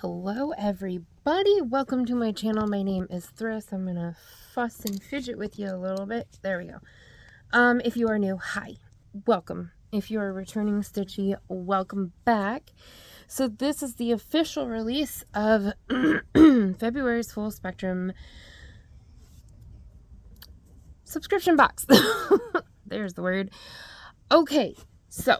Hello everybody, welcome to my channel. My name is Thryss. I'm gonna fuss and fidget with you a little bit. There we go. If you are new, hi, welcome. If you are a returning stitchy, welcome back. So this is the official release of February's Full Spectrum subscription box. There's the word. Okay, so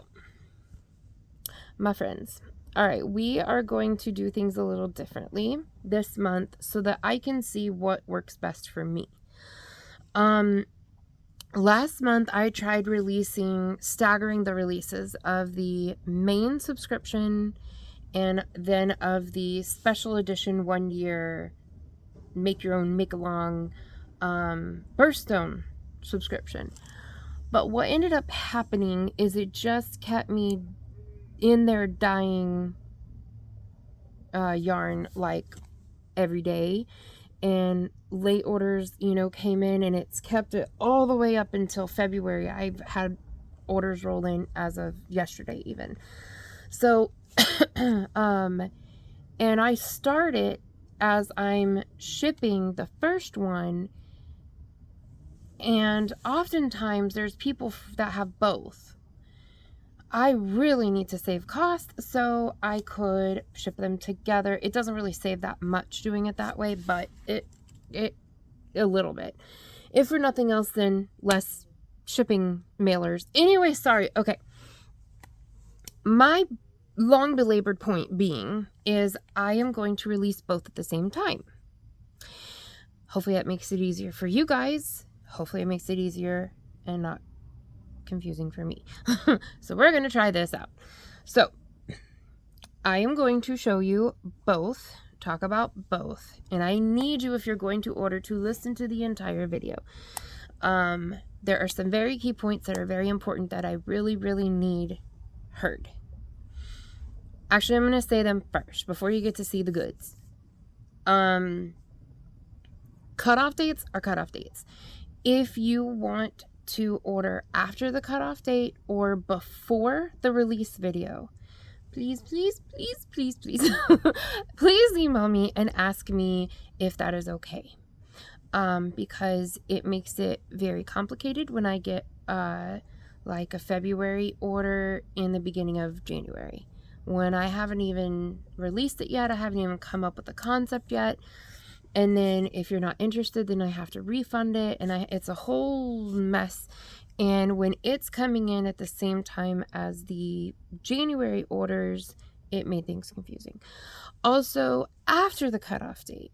my friends, all right, we are going to do things a little differently this month so that I can see what works best for me. Last month I tried staggering the releases of the main subscription and then of the special edition 1 year make your own make along Birthstone subscription. But what ended up happening is it just kept me in there dying yarn like every day, and late orders came in, and it's kept it all the way up until February. I've had orders roll in as of yesterday even. So and I start it as I'm shipping the first one, and oftentimes there's people that have both. I really need to save cost, so I could ship them together. It doesn't really save that much doing it that way, but it a little bit. If for nothing else, then less shipping mailers. Anyway, sorry. Okay. My long belabored point being is I am going to release both at the same time. Hopefully that makes it easier for you guys. Hopefully it makes it easier and not confusing for me. So we're going to try this out. So I am going to show you both, talk about both, and I need you, if you're going to order, to listen to the entire video. There are some very key points that are very important that I really need heard. Actually, I'm going to say them first before you get to see the goods. Cutoff dates are cutoff dates. If you want to order after the cutoff date or before the release video, please please email me and ask me if that is okay, because it makes it very complicated when I get like a February order in the beginning of January, when I haven't even released it yet. I haven't even come up with the concept yet. And then if you're not interested, then I have to refund it, and it's a whole mess. And when it's coming in at the same time as the January orders, it made things confusing. Also, after the cutoff date,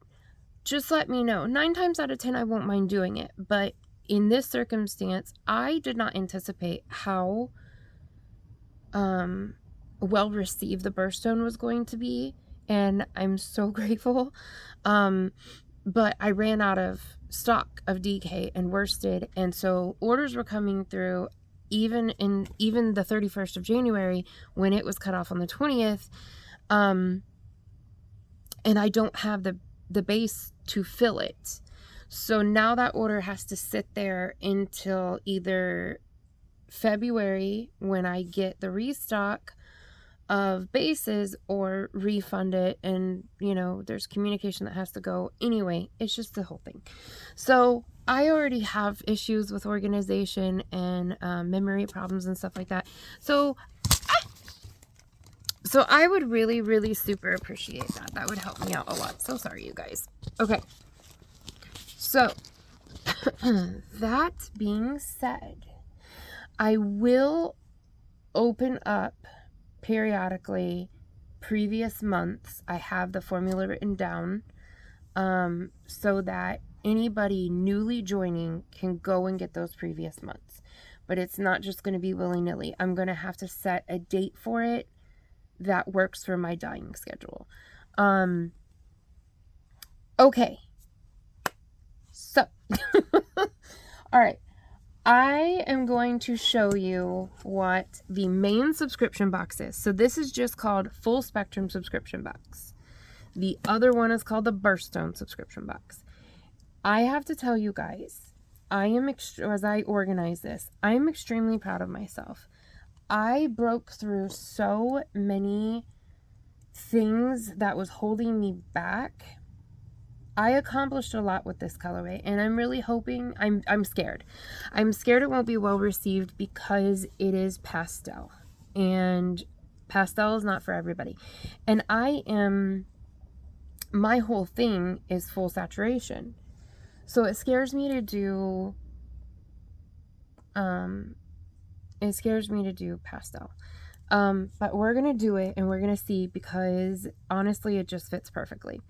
just let me know. 9 times out of 10, I won't mind doing it. But in this circumstance, I did not anticipate how well received the Birthstone was going to be, and I'm so grateful. But I ran out of stock of DK and worsted, and so orders were coming through even the 31st of January when it was cut off on the 20th, and I don't have the base to fill it. So now that order has to sit there until either February, when I get the restock of bases, or refund it, and there's communication that has to go. Anyway, it's just the whole thing. So I already have issues with organization and memory problems and stuff like that, so I would really super appreciate that would help me out a lot. So sorry, you guys. Okay, so that being said, I will open up periodically previous months. I have the formula written down, so that anybody newly joining can go and get those previous months. But it's not just going to be willy-nilly. I'm going to have to set a date for it that works for my dyeing schedule. Okay, so all right, I am going to show you what the main subscription box is. So this is just called Full Spectrum subscription box. The other one is called the Birthstone subscription box. I have to tell you guys, as I organize this, I am extremely proud of myself. I broke through so many things that was holding me back. I accomplished a lot with this colorway, and I'm really hoping, I'm scared. I'm scared it won't be well received because it is pastel, and pastel is not for everybody. And my whole thing is full saturation. So it scares me to do, pastel. But we're going to do it, and we're going to see, because honestly, it just fits perfectly.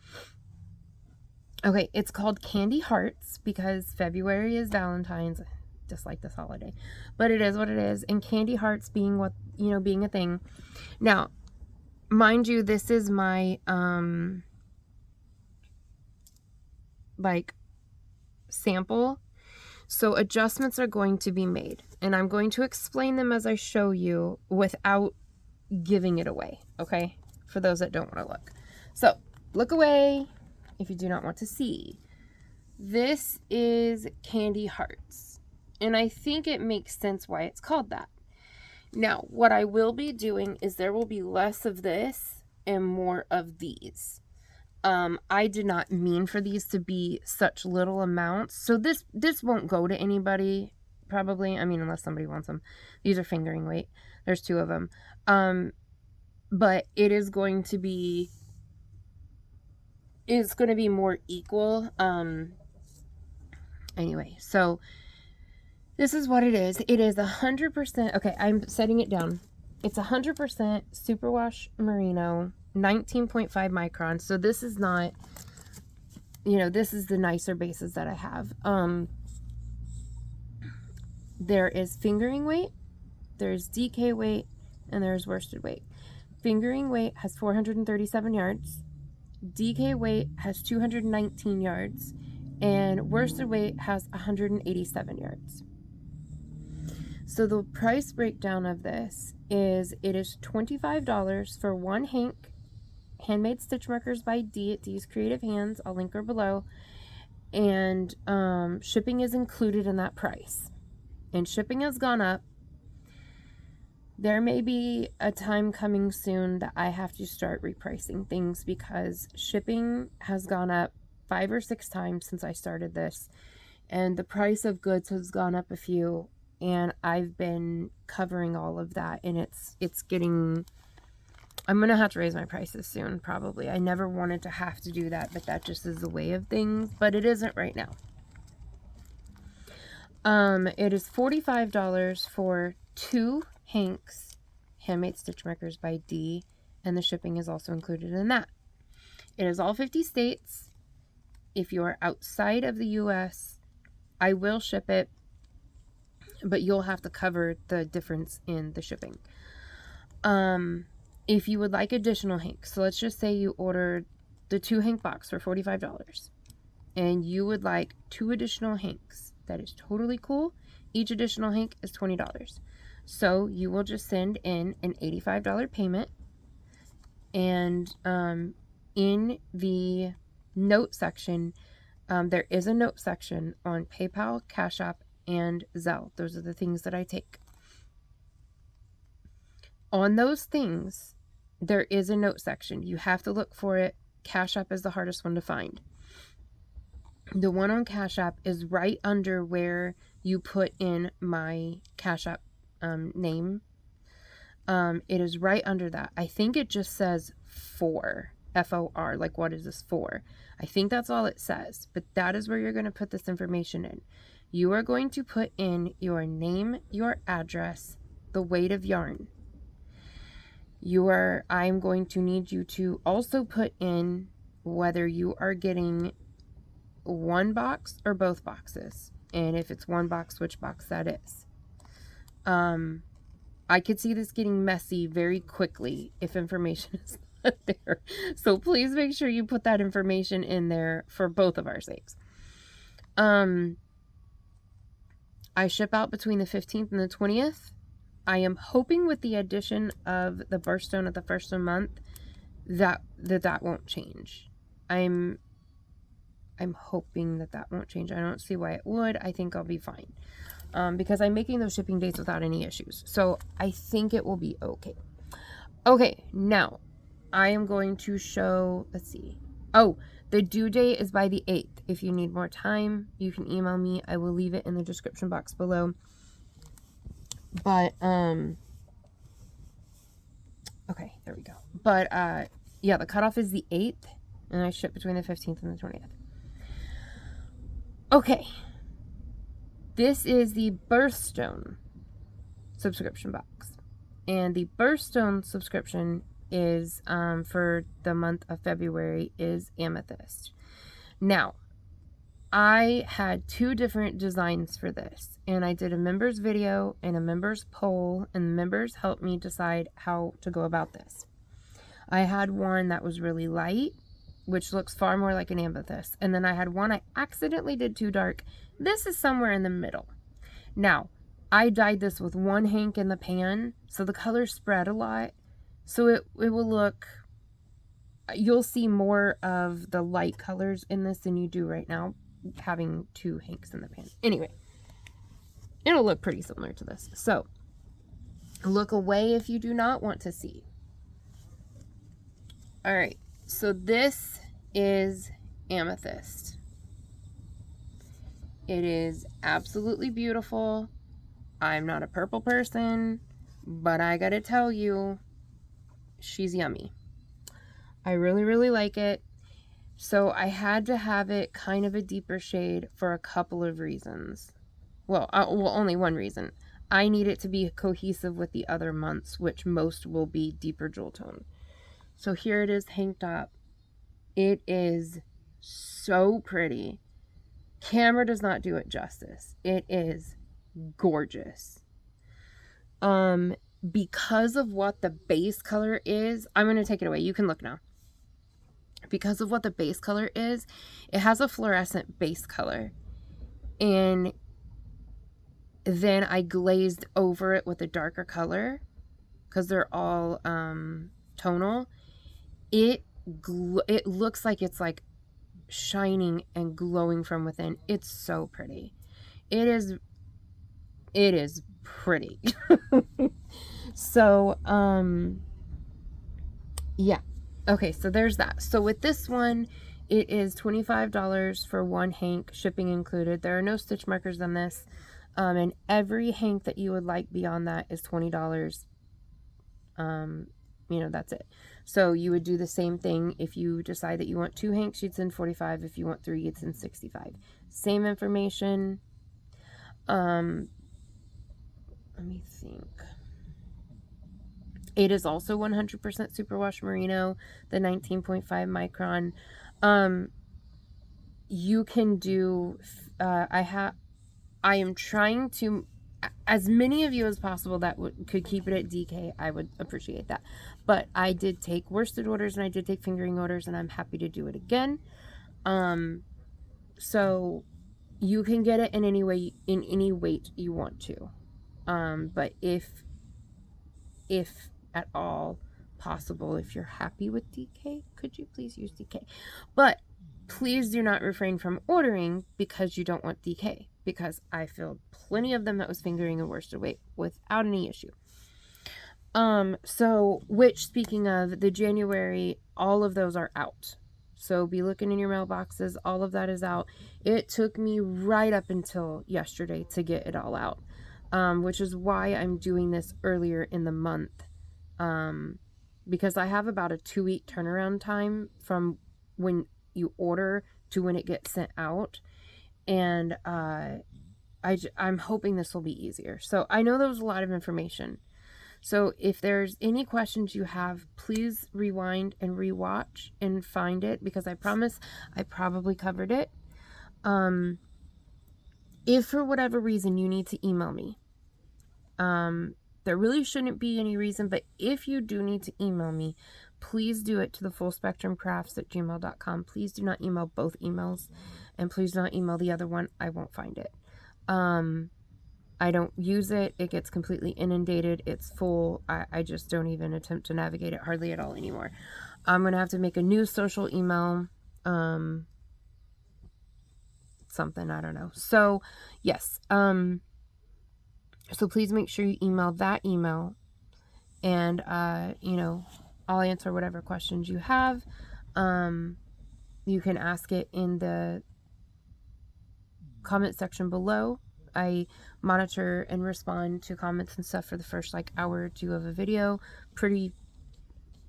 Okay, it's called Candy Hearts because February is Valentine's, just like this holiday. But it is what it is, and Candy Hearts being what, being a thing. Now, mind you, this is my, like, sample. So adjustments are going to be made, and I'm going to explain them as I show you without giving it away, okay? For those that don't want to look. So, look away if you do not want to see. This is Candy Hearts, and I think it makes sense why it's called that. Now, what I will be doing is there will be less of this and more of these. I did not mean for these to be such little amounts, so this won't go to anybody, probably. I mean, unless somebody wants them. These are fingering weight. There's 2 of them. But it is going to be, more equal. Anyway, so this is what it is. It is 100%, okay, I'm setting it down. It's 100% superwash merino, 19.5 microns. So this is not, this is the nicer bases that I have. There is fingering weight, there's DK weight, and there's worsted weight. Fingering weight has 437 yards. DK weight has 219 yards, and worsted weight has 187 yards. So the price breakdown of this is, it is $25 for 1 hank, handmade stitch markers by Dee at Dee's Creative Hands. I'll link her below. And shipping is included in that price. And shipping has gone up. There may be a time coming soon that I have to start repricing things because shipping has gone up 5 or 6 times since I started this. And the price of goods has gone up a few. And I've been covering all of that. And it's getting... I'm going to have to raise my prices soon, probably. I never wanted to have to do that, but that just is the way of things. But it isn't right now. It is $45 for 2 hanks, handmade stitch markers by Dee, and the shipping is also included in that. It is all 50 states. If you are outside of the US, I will ship it, but you'll have to cover the difference in the shipping. If you would like additional hanks, so let's just say you ordered the 2 hank box for $45, and you would like 2 additional hanks, that is totally cool. Each additional hank is $20. So you will just send in an $85 payment, and in the note section, there is a note section on PayPal, Cash App, and Zelle. Those are the things that I take. On those things, there is a note section. You have to look for it. Cash App is the hardest one to find. The one on Cash App is right under where you put in my Cash App name. It is right under that. I think it just says for, F-O-R, like what is this for? I think that's all it says, but that is where you're going to put this information in. You are going to put in your name, your address, the weight of yarn. I'm going to need you to also put in whether you are getting 1 box or both boxes, and if it's 1 box, which box that is. I could see this getting messy very quickly if information is not there. So please make sure you put that information in there for both of our sakes. I ship out between the 15th and the 20th. I am hoping with the addition of the Birthstone at the first of the month that won't change. I'm hoping that won't change. I don't see why it would. I think I'll be fine. Because I'm making those shipping dates without any issues. So I think it will be okay. Okay, now, I am going to show, let's see. Oh, the due date is by the 8th. If you need more time, you can email me. I will leave it in the description box below. But, okay, there we go. But, yeah, the cutoff is the 8th, and I ship between the 15th and the 20th. Okay. This is the Birthstone subscription box. And the Birthstone subscription is, for the month of February, is Amethyst. Now, I had 2 different designs for this, and I did a members video and a members poll, and the members helped me decide how to go about this. I had one that was really light, which looks far more like an amethyst, and then I had one I accidentally did too dark. This is somewhere in the middle. Now, I dyed this with 1 hank in the pan, so the color spread a lot, so it will look, you'll see more of the light colors in this than you do right now, having 2 hanks in the pan. Anyway, it'll look pretty similar to this. So, look away if you do not want to see. Alright, so this is Amethyst. It is absolutely beautiful. I'm not a purple person, but I gotta tell you, she's yummy. I really, really like it. So I had to have it kind of a deeper shade for a couple of reasons. Well, only one reason. I need it to be cohesive with the other months, which most will be deeper jewel tone. So here it is hanked up. It is so pretty. Camera does not do it justice. It is gorgeous. Because of what the base color is, I'm going to take it away. You can look now. Because of what the base color is, it has a fluorescent base color. And then I glazed over it with a darker color because they're all tonal. It looks like it's like shining and glowing from within. It's so pretty. It is pretty. So, yeah. Okay, so there's that. So with this one, it is $25 for 1 hank, shipping included. There are no stitch markers on this. And every hank that you would like beyond that is $20. You know, that's it. So you would do the same thing. If you decide that you want 2 hanks, you'd send $45. If you want 3, you'd send $65. Same information. Let me think. It is also 100% superwash merino, the 19.5 micron. You can do, I am trying to, as many of you as possible that could keep it at DK, I would appreciate that. But I did take worsted orders and I did take fingering orders, and I'm happy to do it again. So you can get it in any way, in any weight you want to. But if at all possible, if you're happy with DK, could you please use DK? But please do not refrain from ordering because you don't want DK, because I filled plenty of them that was fingering and worsted weight without any issue. So, which, speaking of the January, all of those are out. So be looking in your mailboxes. All of that is out. It took me right up until yesterday to get it all out. Which is why I'm doing this earlier in the month. Because I have about a 2-week turnaround time from when you order to when it gets sent out. And I'm hoping this will be easier. So I know there was a lot of information. So if there's any questions you have, please rewind and rewatch and find it, because I promise I probably covered it. If for whatever reason you need to email me, there really shouldn't be any reason, but if you do need to email me, please do it to the fullspectrumcrafts@gmail.com. Please do not email both emails, and please do not email the other one. I won't find it. I don't use it. It gets completely inundated. It's full. I just don't even attempt to navigate it hardly at all anymore. I'm going to have to make a new social email. Something, I don't know. So, yes. So please make sure you email that email. And, you know, I'll answer whatever questions you have. You can ask it in the comment section below. I monitor and respond to comments and stuff for the first like hour or two of a video pretty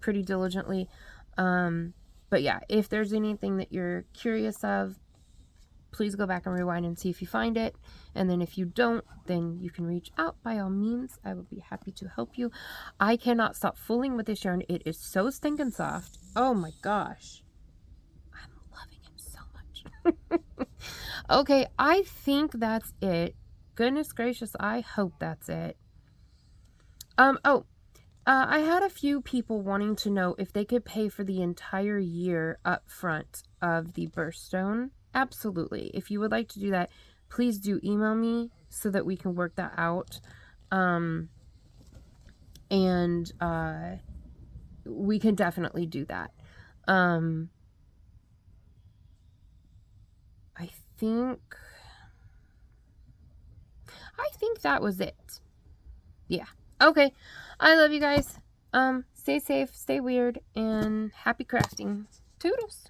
diligently. But yeah, if there's anything that you're curious of, please go back and rewind and see if you find it. And then if you don't, then you can reach out by all means. I will be happy to help you. I cannot stop fooling with this yarn. It is so stinking soft. Oh my gosh. I'm loving it so much. Okay, I think that's it. Goodness gracious, I hope that's it. I had a few people wanting to know if they could pay for the entire year up front of the Birthstone. Absolutely. If you would like to do that, please do email me so that we can work that out. We can definitely do that. I think that was it. Yeah. Okay. I love you guys. Stay safe, stay weird, and happy crafting. Toodles.